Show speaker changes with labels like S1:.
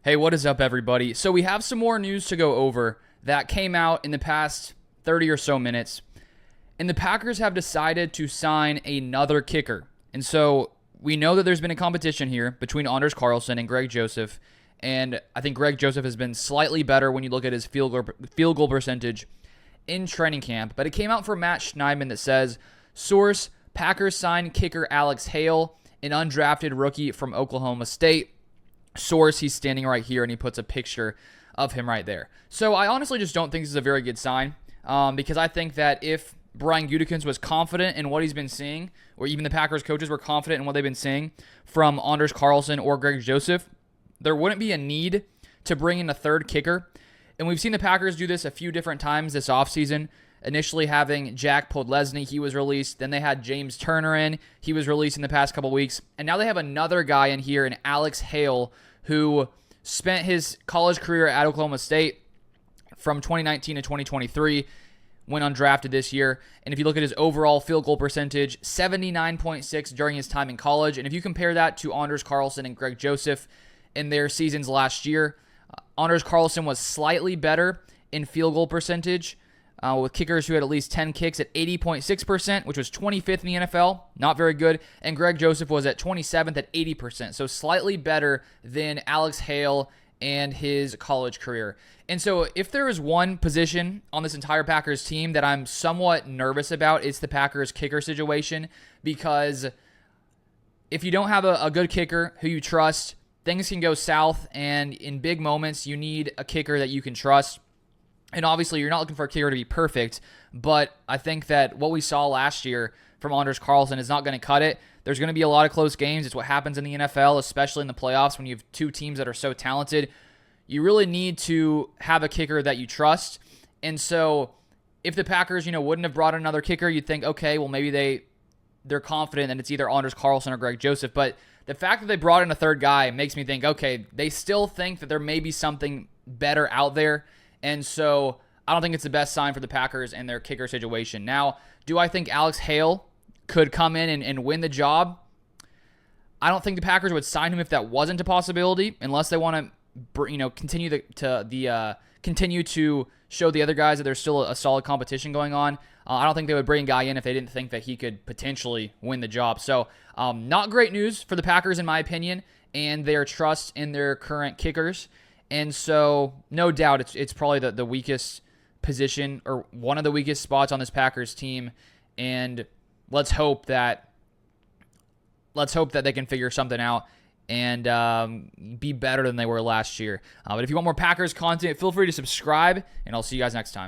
S1: Hey, what is up, everybody? So, we have some more news to go over that came out in the past 30 or so minutes. And the Packers have decided to sign another kicker. And so, we know that there's been a competition here between Anders Carlson and Greg Joseph. And I think Greg Joseph has been slightly better when you look at his field goal percentage in training camp. But it came out from Matt Schneidman that says, source, Packers sign kicker Alex Hale, an undrafted rookie from Oklahoma State. Source, he's standing right here, and he puts a picture of him right there. So I honestly just don't think this is a very good sign, because I think that if Brian Gutekunst was confident in what he's been seeing, or even the Packers coaches were confident in what they've been seeing from Anders Carlson or Greg Joseph, there wouldn't be a need to bring in a third kicker. And we've seen the Packers do this a few different times this offseason. Initially having Jack Podlesny, he was released. Then they had James Turner in. He was released in the past couple weeks. And now they have another guy in here, in Alex Hale, who spent his college career at Oklahoma State from 2019 to 2023, went undrafted this year. And if you look at his overall field goal percentage, 79.6 during his time in college. And if you compare that to Anders Carlson and Greg Joseph in their seasons last year, Anders Carlson was slightly better in field goal percentage, with kickers who had at least 10 kicks at 80.6%, which was 25th in the NFL. Not very good. And Greg Joseph was at 27th at 80%. So slightly better than Alex Hale and his college career. And so if there is one position on this entire Packers team that I'm somewhat nervous about, it's the Packers kicker situation. Because if you don't have a good kicker who you trust, things can go south. And in big moments, you need a kicker that you can trust. And obviously, you're not looking for a kicker to be perfect, but I think that what we saw last year from Anders Carlson is not going to cut it. There's going to be a lot of close games. It's what happens in the NFL, especially in the playoffs when you have two teams that are so talented. You really need to have a kicker that you trust. And so if the Packers, wouldn't have brought another kicker, you'd think, okay, well, maybe they're confident that it's either Anders Carlson or Greg Joseph. But the fact that they brought in a third guy makes me think, okay, they still think that there may be something better out there. And so I don't think it's the best sign for the Packers and their kicker situation. Now, do I think Alex Hale could come in and win the job? I don't think the Packers would sign him if that wasn't a possibility, unless they want to, continue to show the other guys that there's still a solid competition going on. I don't think they would bring a guy in if they didn't think that he could potentially win the job. So, not great news for the Packers, in my opinion, and their trust in their current kickers. And so, no doubt, it's probably the weakest position, or one of the weakest spots on this Packers team. And let's hope that they can figure something out and be better than they were last year. But if you want more Packers content, feel free to subscribe, and I'll see you guys next time.